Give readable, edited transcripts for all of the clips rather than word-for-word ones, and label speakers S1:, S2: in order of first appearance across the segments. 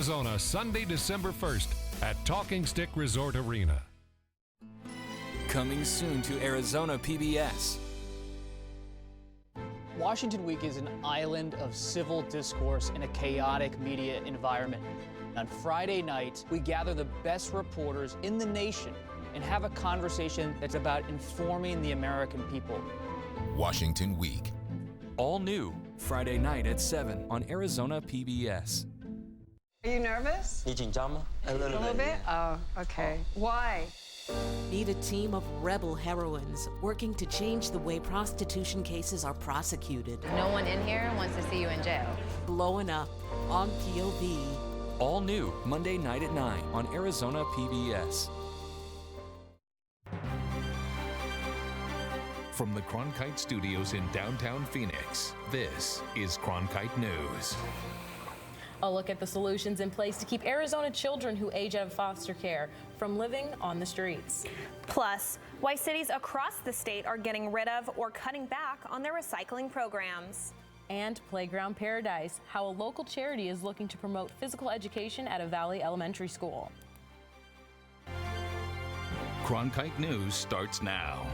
S1: Arizona, Sunday, December 1st at Talking Stick Resort Arena.
S2: Coming soon to Arizona PBS.
S3: Washington Week is an island of civil discourse in a chaotic media environment. On Friday night, we gather the best reporters in the nation and have a conversation that's about informing the American people.
S4: Washington Week.
S2: All new, Friday night at 7 on Arizona PBS.
S5: Are you nervous?
S6: A
S5: little bit? Oh, okay. Why?
S7: Meet a team of rebel heroines working to change the way prostitution cases are prosecuted.
S8: No one in here wants to see you in jail.
S7: Blowing up on POV.
S2: All new, Monday night at 9 on Arizona PBS.
S1: From the Cronkite Studios in downtown Phoenix, this is Cronkite News.
S9: A look at the solutions in place to keep Arizona children who age out of foster care from living on the streets.
S10: Plus, why cities across the state are getting rid of or cutting back on their recycling programs.
S9: And Playground Paradise, how a local charity is looking to promote physical education at a Valley Elementary School.
S1: Cronkite News starts now.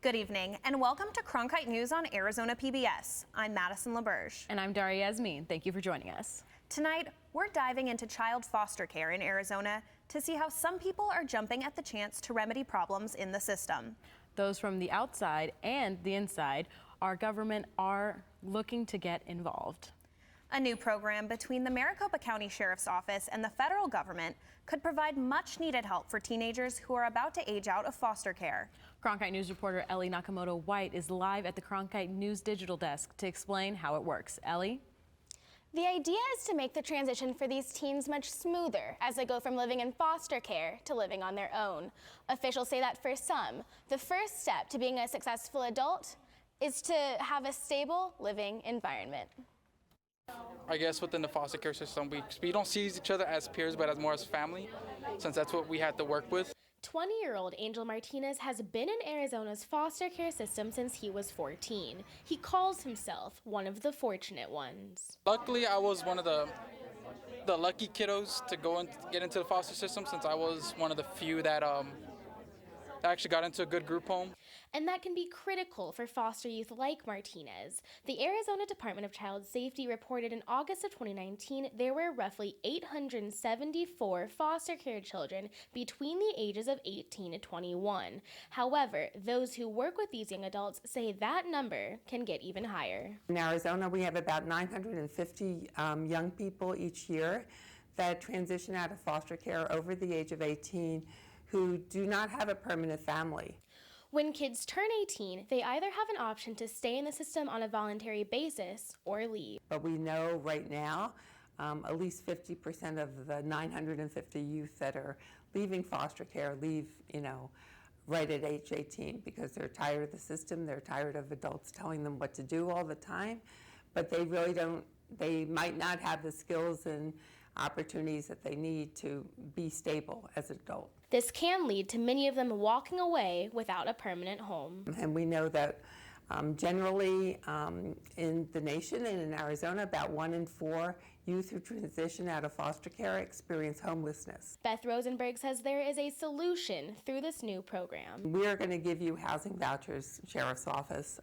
S10: Good evening, and welcome to Cronkite News on Arizona PBS. I'm Madison LaBerge.
S9: And I'm Daria Yasmin. Thank you for joining us.
S10: Tonight, we're diving into child foster care in Arizona to see how some people are jumping at the chance to remedy problems in the system.
S9: Those from the outside and the inside, our government are looking to get involved.
S10: A new program between the Maricopa County Sheriff's Office and the federal government could provide much needed help for teenagers who are about to age out of foster care.
S9: Cronkite News reporter Ellie Nakamoto-White is live at the Cronkite News digital desk to explain how it works. Ellie?
S11: The idea is to make the transition for these teens much smoother as they go from living in foster care to living on their own. Officials say that for some, the first step to being a successful adult is to have a stable living environment.
S12: I guess within the foster care system, we don't see each other as peers, but as more as family, since that's what we had to work with.
S11: 20-year-old Angel Martinez has been in Arizona's foster care system since he was 14. He calls himself one of the fortunate ones.
S12: Luckily, I was one of the lucky kiddos to get into the foster system, since I was one of the few that actually got into a good group home.
S11: And that can be critical for foster youth like Martinez. The Arizona Department of Child Safety reported in August of 2019 there were roughly 874 foster care children between the ages of 18 to 21. However, those who work with these young adults say that number can get even higher.
S5: In Arizona, we have about 950 young people each year that transition out of foster care over the age of 18 who do not have a permanent family.
S11: When kids turn 18, they either have an option to stay in the system on a voluntary basis or leave.
S5: But we know right now at least 50% of the 950 youth that are leaving foster care leave, right at age 18 because they're tired of the system, they're tired of adults telling them what to do all the time, but they might not have the skills and opportunities that they need to be stable as an adult.
S11: This can lead to many of them walking away without a permanent home.
S5: And we know that generally in the nation and in Arizona, about 1 in 4 youth who transition out of foster care experience homelessness.
S11: Beth Rosenberg says there is a solution through this new program.
S5: We are going to give you housing vouchers, Sheriff's Office.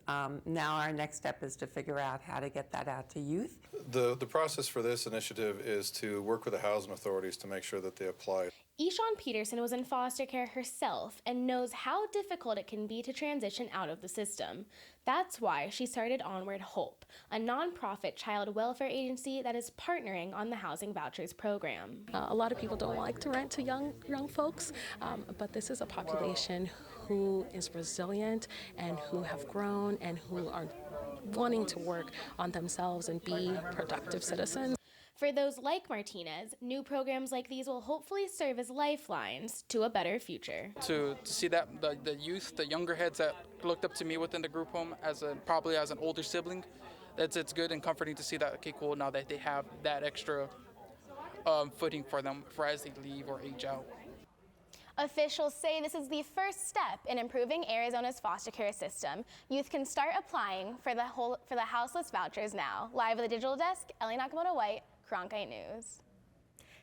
S5: Now our next step is to figure out how to get that out to youth.
S13: The process for this initiative is to work with the housing authorities to make sure that they apply.
S11: Eshawn Peterson was in foster care herself and knows how difficult it can be to transition out of the system. That's why she started Onward Hope, a nonprofit child welfare agency that is partnering on the Housing Vouchers program.
S14: A lot of people don't like to rent to young folks, but this is a population who is resilient and who have grown and who are wanting to work on themselves and be productive citizens.
S11: For those like Martinez, new programs like these will hopefully serve as lifelines to a better future.
S12: To see that the youth, the younger heads that looked up to me within the group home probably as an older sibling, it's good and comforting to see that, okay, cool, now that they have that extra footing for them as they leave or age out.
S11: Officials say this is the first step in improving Arizona's foster care system. Youth can start applying for the houseless vouchers now. Live at the digital desk, Ellie Nakamoto-White, Cronkite News.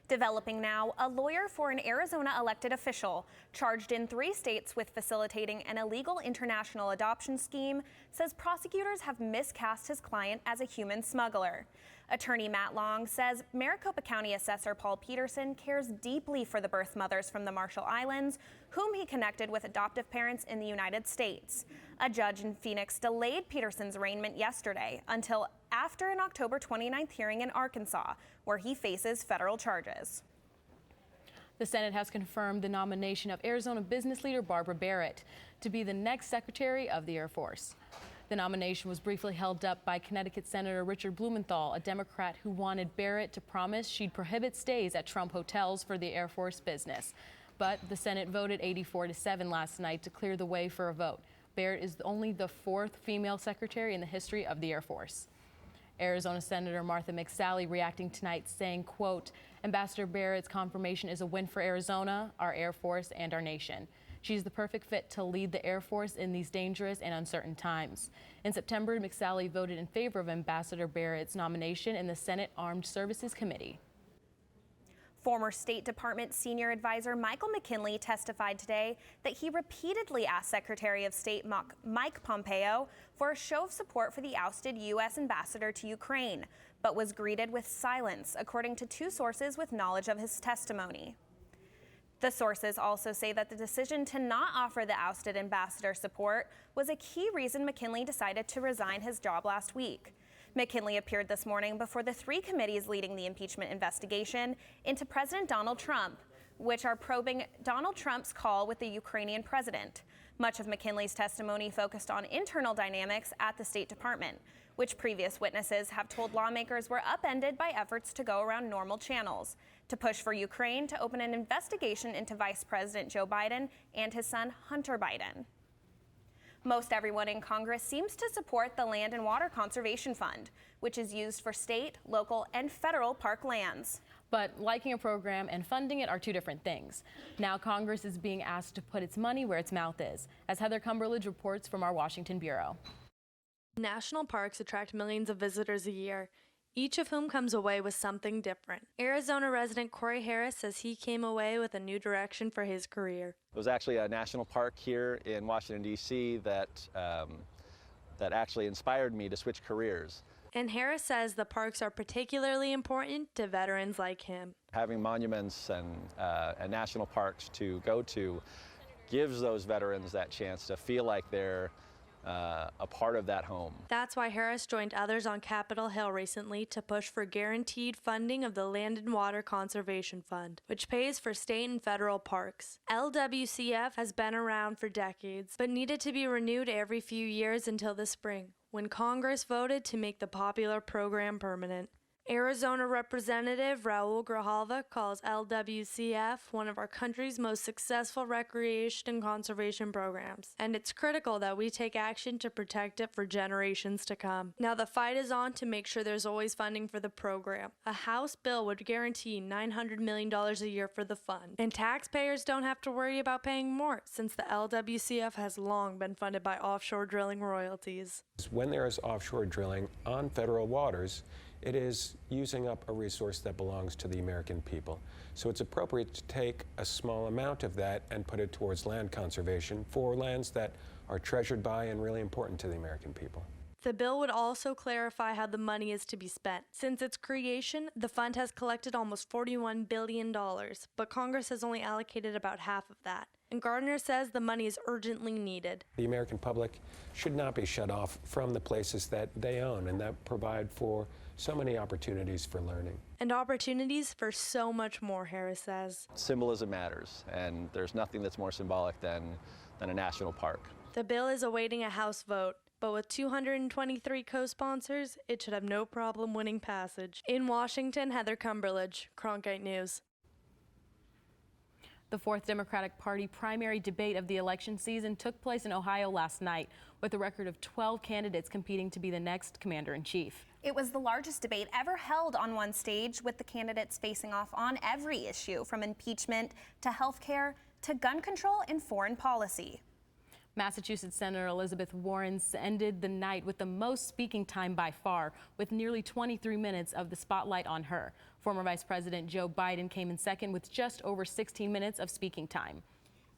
S10: Developing now, a lawyer for an Arizona elected official charged in 3 states with facilitating an illegal international adoption scheme says prosecutors have miscast his client as a human smuggler. Attorney Matt Long says Maricopa County Assessor Paul Peterson cares deeply for the birth mothers from the Marshall Islands, whom he connected with adoptive parents in the United States. A judge in Phoenix delayed Peterson's arraignment yesterday until after an October 29th hearing in Arkansas, where he faces federal charges.
S9: The Senate has confirmed the nomination of Arizona business leader Barbara Barrett to be the next Secretary of the Air Force. The nomination was briefly held up by Connecticut Senator Richard Blumenthal, a Democrat who wanted Barrett to promise she'd prohibit stays at Trump hotels for the Air Force business. But the Senate voted 84-7 last night to clear the way for a vote. Barrett is only the 4th female secretary in the history of the Air Force. Arizona Senator Martha McSally reacting tonight saying, quote, Ambassador Barrett's confirmation is a win for Arizona, our Air Force, and our nation. She's the perfect fit to lead the Air Force in these dangerous and uncertain times. In September, McSally voted in favor of Ambassador Barrett's nomination in the Senate Armed Services Committee.
S10: Former State Department Senior Advisor Michael McKinley testified today that he repeatedly asked Secretary of State Mike Pompeo for a show of support for the ousted U.S. ambassador to Ukraine, but was greeted with silence, according to 2 sources with knowledge of his testimony. The sources also say that the decision to not offer the ousted ambassador support was a key reason McKinley decided to resign his job last week. McKinley appeared this morning before the 3 committees leading the impeachment investigation into President Donald Trump, which are probing Donald Trump's call with the Ukrainian president. Much of McKinley's testimony focused on internal dynamics at the State Department, which previous witnesses have told lawmakers were upended by efforts to go around normal channels, to push for Ukraine to open an investigation into Vice President Joe Biden and his son Hunter Biden. Most everyone in Congress seems to support the Land and Water Conservation Fund, which is used for state, local, and federal park lands.
S9: But liking a program and funding it are 2 different things. Now Congress is being asked to put its money where its mouth is, as Heather Cumberledge reports from our Washington bureau.
S6: National parks attract millions of visitors a year, each of whom comes away with something different. Arizona resident Corey Harris says he came away with a new direction for his career.
S15: It was actually a national park here in Washington, D.C. that actually inspired me to switch careers.
S6: And Harris says the parks are particularly important to veterans like him.
S15: Having monuments and national parks to go to gives those veterans that chance to feel like they're a part of that home.
S6: That's why Harris joined others on Capitol Hill recently to push for guaranteed funding of the Land and Water Conservation Fund, which pays for state and federal parks. LWCF has been around for decades, but needed to be renewed every few years until the spring, when Congress voted to make the popular program permanent. Arizona Representative Raul Grijalva calls LWCF one of our country's most successful recreation and conservation programs, and it's critical that we take action to protect it for generations to come. Now the fight is on to make sure there's always funding for the program. A House bill would guarantee $900 million a year for the fund, and taxpayers don't have to worry about paying more, since the LWCF has long been funded by offshore drilling royalties.
S16: When there is offshore drilling on federal waters, it is using up a resource that belongs to the American people. So it's appropriate to take a small amount of that and put it towards land conservation for lands that are treasured by and really important to the American people.
S6: The bill would also clarify how the money is to be spent. Since its creation, the fund has collected almost $41 billion, but Congress has only allocated about half of that. And Gardner says the money is urgently needed.
S16: The American public should not be shut off from the places that they own and that provide for so many opportunities for learning.
S6: And opportunities for so much more, Harris says.
S15: Symbolism matters, and there's nothing that's more symbolic than a national park.
S6: The bill is awaiting a House vote, but with 223 co-sponsors, it should have no problem winning passage. In Washington, Heather Cumberledge, Cronkite News.
S9: The 4th Democratic Party primary debate of the election season took place in Ohio last night, with a record of 12 candidates competing to be the next commander-in-chief.
S10: It was the largest debate ever held on one stage, with the candidates facing off on every issue, from impeachment to health care to gun control and foreign policy.
S9: Massachusetts Senator Elizabeth Warren ended the night with the most speaking time by far, with nearly 23 minutes of the spotlight on her. Former Vice President Joe Biden came in second with just over 16 minutes of speaking time.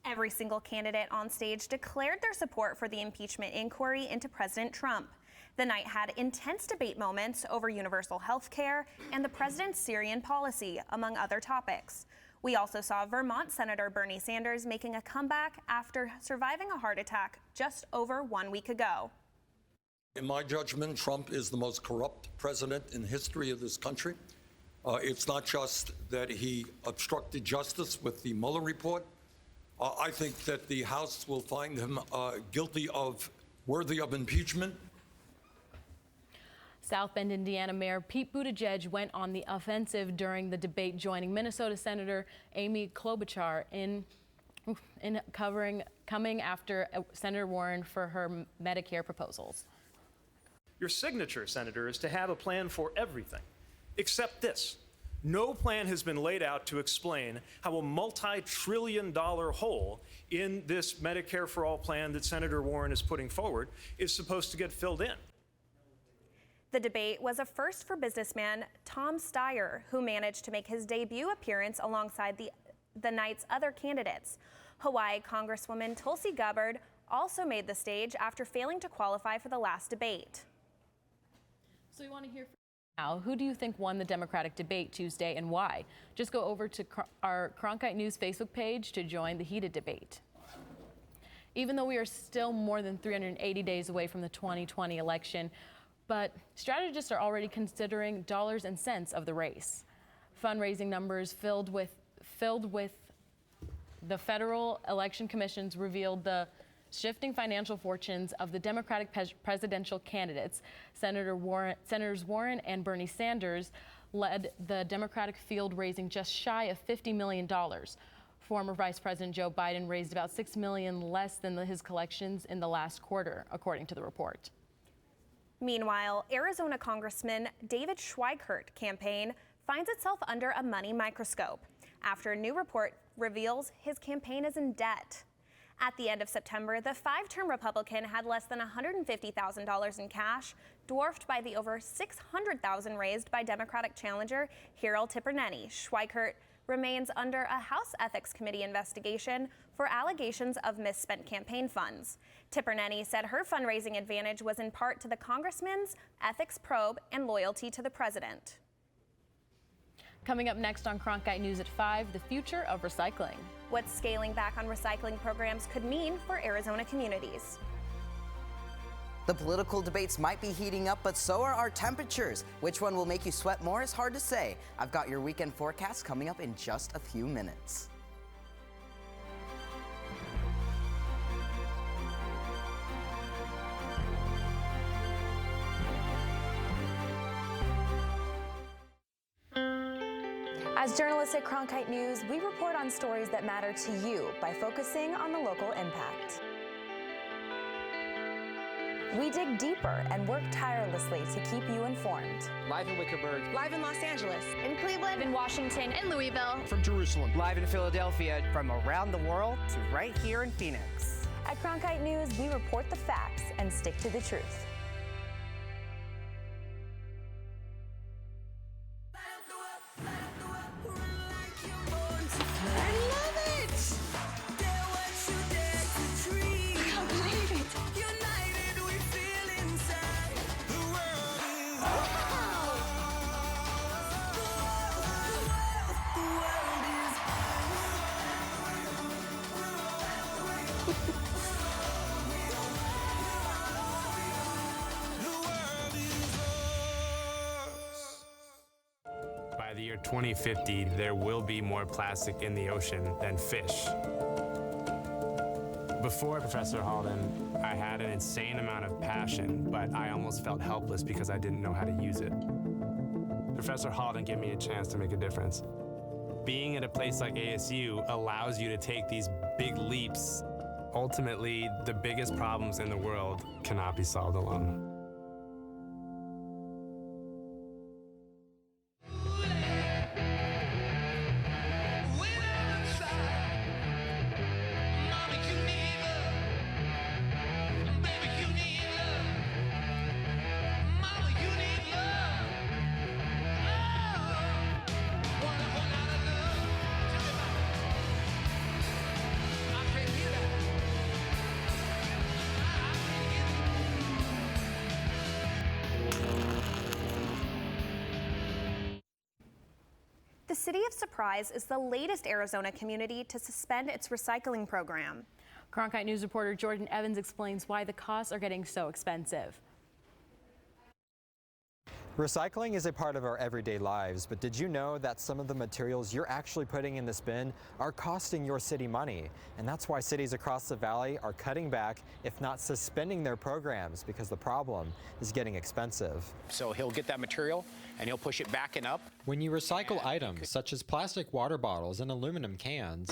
S10: Every single candidate on stage declared their support for the impeachment inquiry into President Trump. The night had intense debate moments over universal health care and the president's Syrian policy, among other topics. We also saw Vermont Senator Bernie Sanders making a comeback after surviving a heart attack just over 1 week ago.
S17: In my judgment, Trump is the most corrupt president in the history of this country. It's not just that he obstructed justice with the Mueller report. I think that the House will find him worthy of impeachment.
S9: South Bend, Indiana Mayor Pete Buttigieg went on the offensive during the debate, joining Minnesota Senator Amy Klobuchar in coming after Senator Warren for her Medicare proposals.
S18: Your signature, Senator, is to have a plan for everything, except this. No plan has been laid out to explain how a multi-trillion-dollar hole in this Medicare for All plan that Senator Warren is putting forward is supposed to get filled in.
S10: The debate was a first for businessman Tom Steyer, who managed to make his debut appearance alongside the night's other candidates. Hawaii Congresswoman Tulsi Gabbard also made the stage after failing to qualify for the last debate.
S9: So we want to hear from now, who do you think won the Democratic debate Tuesday and why? Just go over to our Cronkite News Facebook page to join the heated debate. Even though we are still more than 380 days away from the 2020 election, but strategists are already considering dollars and cents of the race. Fundraising numbers filled with the Federal Election Commission's revealed the shifting financial fortunes of the Democratic presidential candidates. Senators Warren and Bernie Sanders led the Democratic field, raising just shy of $50 million. Former Vice President Joe Biden raised about $6 million less than his collections in the last quarter, according to the report.
S10: Meanwhile, Arizona Congressman David Schweikerts' campaign finds itself under a money microscope after a new report reveals his campaign is in debt. At the end of September, the five-term Republican had less than $150,000 in cash, dwarfed by the over $600,000 raised by Democratic challenger Hyrel Tiperneni. Schweikerts remains under a House Ethics Committee investigation for allegations of misspent campaign funds. Tiperneni said her fundraising advantage was in part to the congressman's ethics probe and loyalty to the president.
S9: Coming up next on Cronkite News at 5, the future of recycling.
S10: What scaling back on recycling programs could mean for Arizona communities.
S19: The political debates might be heating up, but so are our temperatures. Which one will make you sweat more is hard to say. I've got your weekend forecast coming up in just a few minutes.
S20: As journalists at Cronkite News, we report on stories that matter to you by focusing on the local impact. We dig deeper and work tirelessly to keep you informed.
S21: Live in Wickerburg.
S20: Live in Los Angeles.
S22: In Cleveland. In Washington. In Louisville.
S21: From Jerusalem.
S23: Live in Philadelphia. From around the world to right here in Phoenix.
S20: At Cronkite News, we report the facts and stick to the truth.
S24: By the year 2050, there will be more plastic in the ocean than fish. Before Professor Halden, I had an insane amount of passion, but I almost felt helpless because I didn't know how to use it. Professor Halden gave me a chance to make a difference. Being at a place like ASU allows you to take these big leaps. Ultimately, the biggest problems in the world cannot be solved alone.
S10: The city of Surprise is the latest Arizona community to suspend its recycling program.
S9: Cronkite News reporter Jordan Evans explains why the costs are getting so expensive.
S3: Recycling is a part of our everyday lives, but did you know that some of the materials you're actually putting in this bin are costing your city money? And that's why cities across the valley are cutting back, if not suspending their programs, because the problem is getting expensive.
S4: So he'll get that material and he'll push it back and up.
S3: When you recycle items such as plastic water bottles and aluminum cans,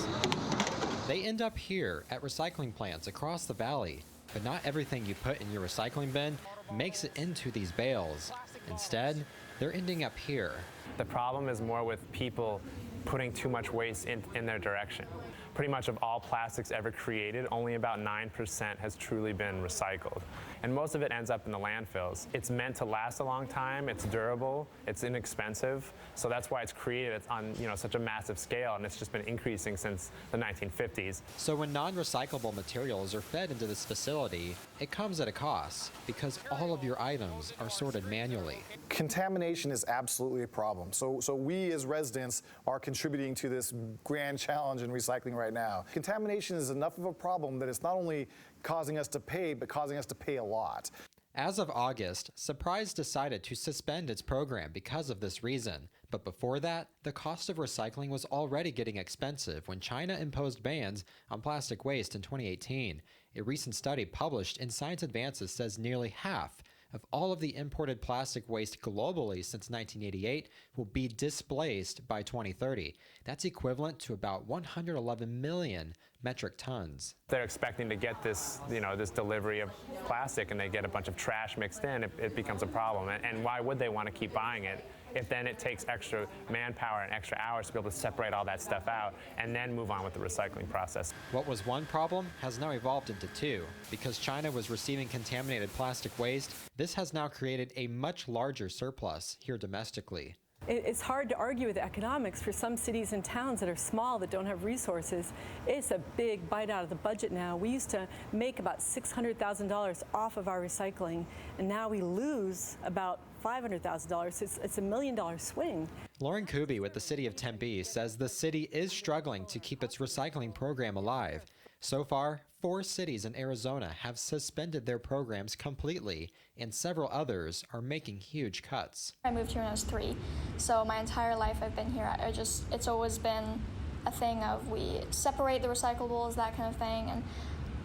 S3: they end up here at recycling plants across the valley. But not everything you put in your recycling bin makes it into these bales. Instead, they're ending up here.
S24: The problem is more with people putting too much waste in their direction. Pretty much of all plastics ever created, only about 9% has truly been recycled. And most of it ends up in the landfills. It's meant to last a long time, it's durable, it's inexpensive, so that's why it's created on such a massive scale, and it's just been increasing since the 1950s.
S3: So when non-recyclable materials are fed into this facility, it comes at a cost because all of your items are sorted manually.
S8: Contamination is absolutely a problem. So we as residents are contributing to this grand challenge in recycling right now. Contamination is enough of a problem that it's not only causing us to pay, but causing us to pay a lot.
S3: As of August, Surprise decided to suspend its program because of this reason. But before that, the cost of recycling was already getting expensive when China imposed bans on plastic waste in 2018. A recent study published in Science Advances says nearly half of all of the imported plastic waste globally since 1988 will be displaced by 2030. That's equivalent to about 111 million metric tons.
S24: They're expecting to get this, this delivery of plastic, and they get a bunch of trash mixed in, it becomes a problem. And why would they want to keep buying it if then it takes extra manpower and extra hours to be able to separate all that stuff out and then move on with the recycling process?
S3: What was one problem has now evolved into two. Because China was receiving contaminated plastic waste, this has now created a much larger surplus here domestically.
S21: It's hard to argue with the economics for some cities and towns that are small, that don't have resources. It's a big bite out of the budget now. We used to make about $600,000 off of our recycling, and now we lose about $500,000. It's $1 million swing.
S3: Lauren Kuby with the city of Tempe says the city is struggling to keep its recycling program alive. So far, 4 cities in Arizona have suspended their programs completely, and several others are making huge cuts.
S25: I moved here when I was 3, so my entire life I've been here. It's always been a thing of we separate the recyclables, that kind of thing, and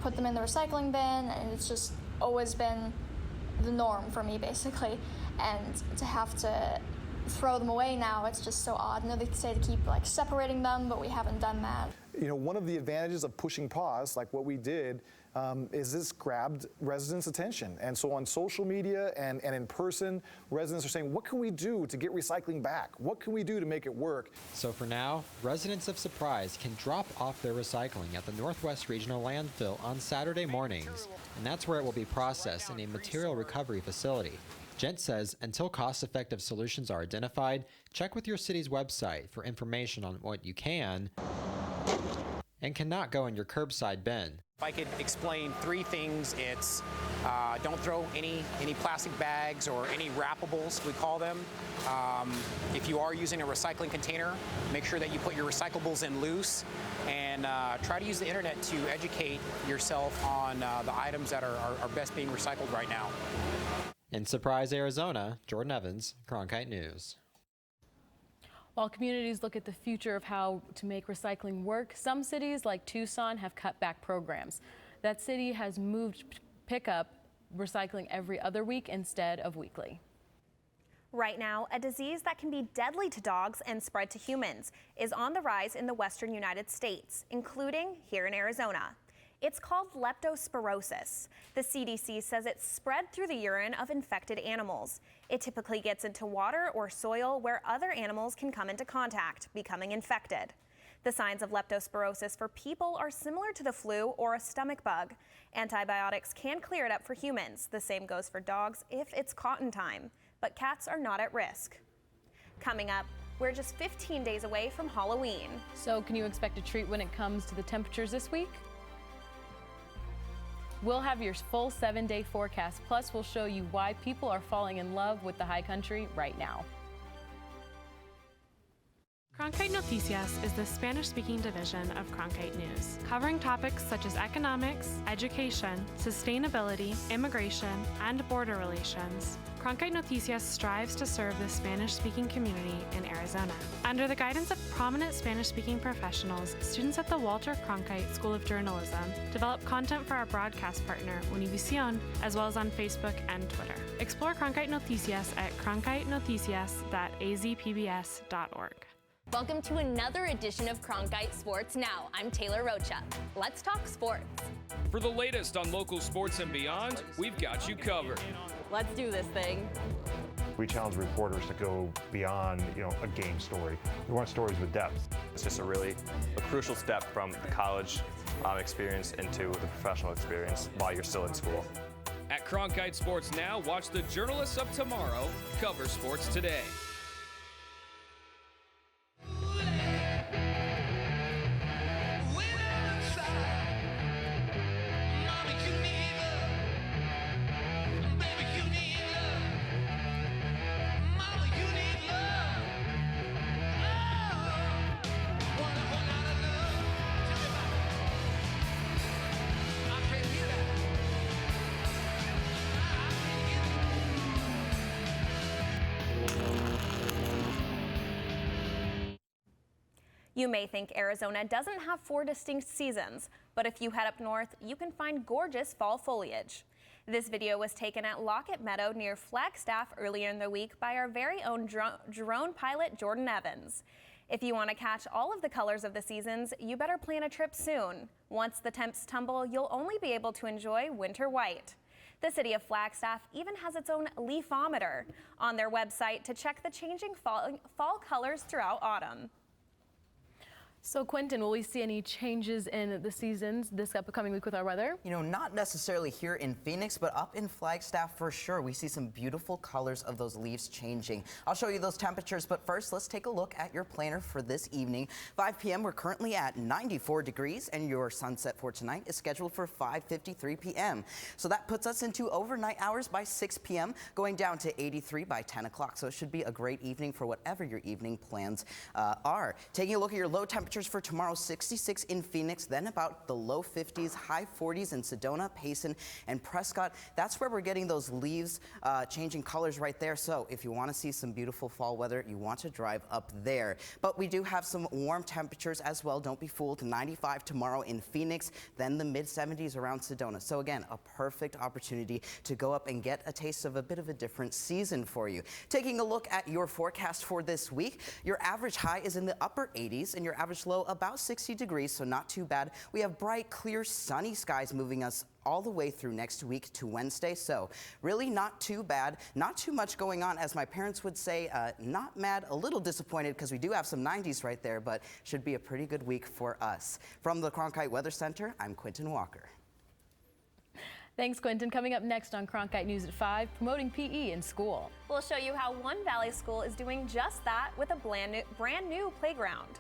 S25: put them in the recycling bin, and it's just always been the norm for me, basically. And to have to throw them away now, it's just so odd. I know they say to keep separating them, but we haven't done that.
S8: One of the advantages of pushing pause, like what we did, is this grabbed residents' attention. And so on social media and in person, residents are saying, what can we do to get recycling back? What can we do to make it work?
S3: So for now, residents of Surprise can drop off their recycling at the Northwest Regional Landfill on Saturday mornings, and that's where it will be processed in a material recovery facility. Gent says until cost-effective solutions are identified, check with your city's website for information on what you can and cannot go in your curbside bin.
S4: If I could explain 3 things, it's don't throw any plastic bags or any wrappables, we call them. If you are using a recycling container, make sure that you put your recyclables in loose, and try to use the internet to educate yourself on the items that are best being recycled right now.
S3: In Surprise, Arizona, Jordan Evans, Cronkite News.
S9: While communities look at the future of how to make recycling work, some cities like Tucson have cut back programs. That city has moved pickup recycling every other week instead of weekly.
S10: Right now, a disease that can be deadly to dogs and spread to humans is on the rise in the western United States, including here in Arizona. It's called leptospirosis. The CDC says it's spread through the urine of infected animals. It typically gets into water or soil where other animals can come into contact, becoming infected. The signs of leptospirosis for people are similar to the flu or a stomach bug. Antibiotics can clear it up for humans. The same goes for dogs if it's cotton time, but cats are not at risk. Coming up, we're just 15 days away from Halloween.
S9: So can you expect a treat when it comes to the temperatures this week? We'll have your full 7-day forecast, plus we'll show you why people are falling in love with the high country right now.
S1: Cronkite Noticias is the Spanish-speaking division of Cronkite News, covering topics such as economics, education, sustainability, immigration, and border relations. Cronkite Noticias strives to serve the Spanish-speaking community in Arizona. Under the guidance of prominent Spanish-speaking professionals, students at the Walter Cronkite School of Journalism develop content for our broadcast partner, Univision, as well as on Facebook and Twitter. Explore Cronkite Noticias at cronkitenoticias.azpbs.org.
S2: Welcome to another edition of Cronkite Sports Now. I'm Taylor Rocha. Let's talk sports.
S5: For the latest on local sports and beyond, we've got you covered.
S2: Let's do this thing.
S7: We challenge reporters to go beyond, a game story. We want stories with depth.
S13: It's just a crucial step from the college experience into the professional experience while you're still in school.
S5: At Cronkite Sports Now, watch the journalists of tomorrow cover sports today.
S10: You may think Arizona doesn't have 4 distinct seasons, but if you head up north, you can find gorgeous fall foliage. This video was taken at Lockett Meadow near Flagstaff earlier in the week by our very own drone pilot, Jordan Evans. If you want to catch all of the colors of the seasons, you better plan a trip soon. Once the temps tumble, you'll only be able to enjoy winter white. The city of Flagstaff even has its own leafometer on their website to check the changing fall colors throughout autumn.
S9: So Quentin, will we see any changes in the seasons this upcoming week with our weather?
S19: Not necessarily here in Phoenix, but up in Flagstaff for sure. We see some beautiful colors of those leaves changing. I'll show you those temperatures, but first let's take a look at your planner for this evening. 5 p.m. we're currently at 94 degrees and your sunset for tonight is scheduled for 5:53 p.m. So that puts us into overnight hours by 6 p.m., going down to 83 by 10 o'clock. So it should be a great evening for whatever your evening plans are. Taking a look at your low temperatures for tomorrow, 66 in Phoenix, then about the low 50s, high 40s in Sedona, Payson, and Prescott. That's where we're getting those leaves changing colors right there. So if you want to see some beautiful fall weather, you want to drive up there. But we do have some warm temperatures as well. Don't be fooled. 95 tomorrow in Phoenix, then the mid-70s around Sedona. So again, a perfect opportunity to go up and get a taste of a bit of a different season for you. Taking a look at your forecast for this week, your average high is in the upper 80s and your average low about 60 degrees, so not too bad. We have bright, clear, sunny skies moving us all the way through next week to Wednesday, so really not too bad. Not too much going on, as my parents would say, not mad, a little disappointed because we do have some 90s right there, but should be a pretty good week for us. From the Cronkite Weather Center, I'm Quentin Walker.
S9: Thanks, Quentin. Coming up next on Cronkite News at 5, promoting PE in school.
S10: We'll show you how One Valley School is doing just that with a brand new playground.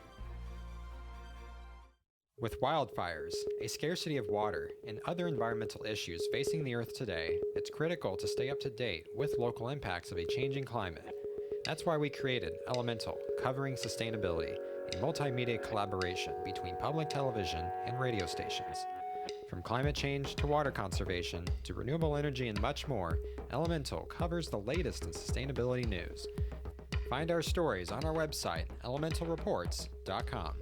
S3: With wildfires, a scarcity of water, and other environmental issues facing the Earth today, it's critical to stay up to date with local impacts of a changing climate. That's why we created Elemental, covering sustainability, a multimedia collaboration between public television and radio stations. From climate change to water conservation to renewable energy and much more, Elemental covers the latest in sustainability news. Find our stories on our website, elementalreports.com.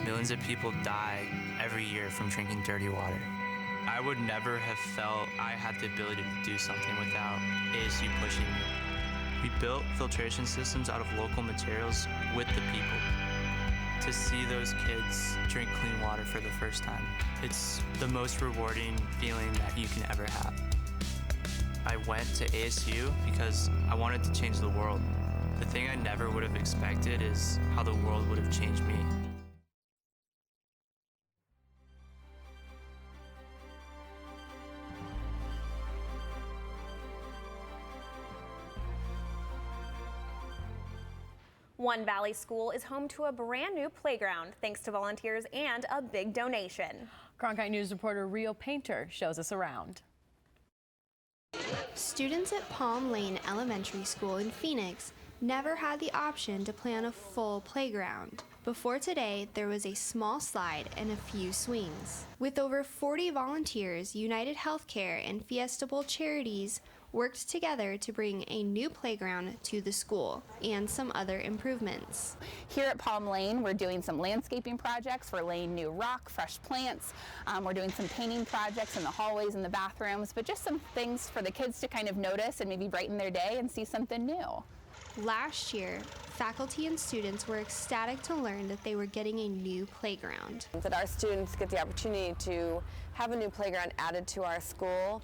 S26: Millions of people die every year from drinking dirty water. I would never have felt I had the ability to do something without ASU pushing me. We built filtration systems out of local materials with the people. To see those kids drink clean water for the first time, it's the most rewarding feeling that you can ever have. I went to ASU because I wanted to change the world. The thing I never would have expected is how the world would have changed me.
S10: One Valley School is home to a brand new playground thanks to volunteers and a big donation.
S9: Cronkite News reporter Rio Painter shows us around.
S27: Students at Palm Lane Elementary School in Phoenix
S6: never had the option to plan a full playground. Before today, there was a small slide and a few swings. With over 40 volunteers, United Healthcare and Fiesta Charities worked together to bring a new playground to the school and some other improvements.
S11: Here at Palm Lane, we're doing some landscaping projects. We're laying new rock, fresh plants. We're doing some painting projects in the hallways and the bathrooms, but just some things for the kids to kind of notice and maybe brighten their day and see something new.
S6: Last year, faculty and students were ecstatic to learn that they were getting a new playground.
S12: That our students get the opportunity to have a new playground added to our school,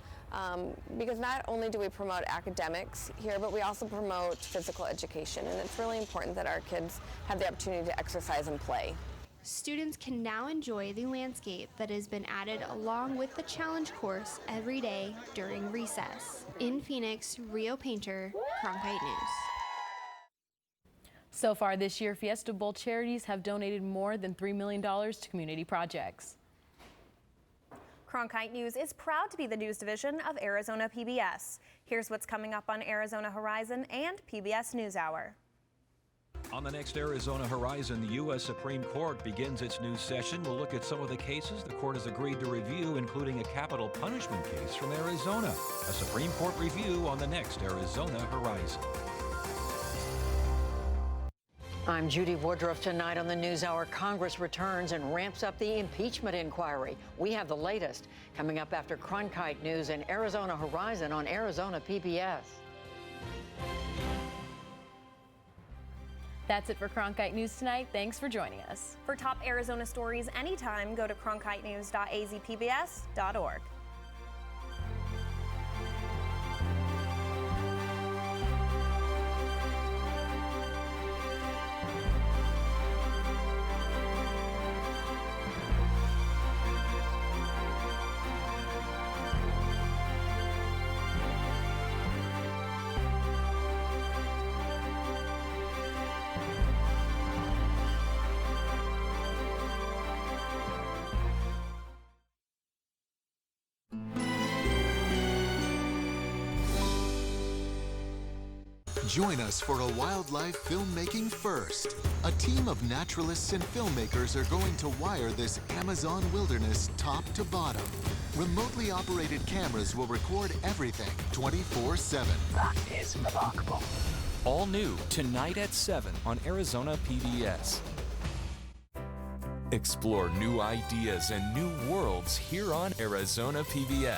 S12: because not only do we promote academics here, but we also promote physical education, and it's really important that our kids have the opportunity to exercise and play.
S6: Students can now enjoy the landscape that has been added along with the challenge course every day during recess. In Phoenix, Rio Painter, Cronkite News.
S9: So far this year, Fiesta Bowl charities have donated more than $3 million to community projects.
S10: Cronkite News is proud to be the news division of Arizona PBS. Here's what's coming up on Arizona Horizon and PBS NewsHour.
S14: On the next Arizona Horizon, the U.S. Supreme Court begins its new session. We'll look at some of the cases the court has agreed to review, including a capital punishment case from Arizona. A Supreme Court review on the next Arizona Horizon.
S15: I'm Judy Woodruff. Tonight on the NewsHour, Congress returns and ramps up the impeachment inquiry. We have the latest coming up after Cronkite News and Arizona Horizon on Arizona PBS.
S9: That's it for Cronkite News tonight. Thanks for joining us.
S10: For top Arizona stories anytime, go to cronkitenews.azpbs.org.
S16: Join us for a wildlife filmmaking first. A team of naturalists and filmmakers are going to wire this Amazon wilderness top to bottom. Remotely operated cameras will record everything 24/7.
S27: That is remarkable. All new tonight at 7 on Arizona PBS. Explore new ideas and new worlds here on Arizona PBS.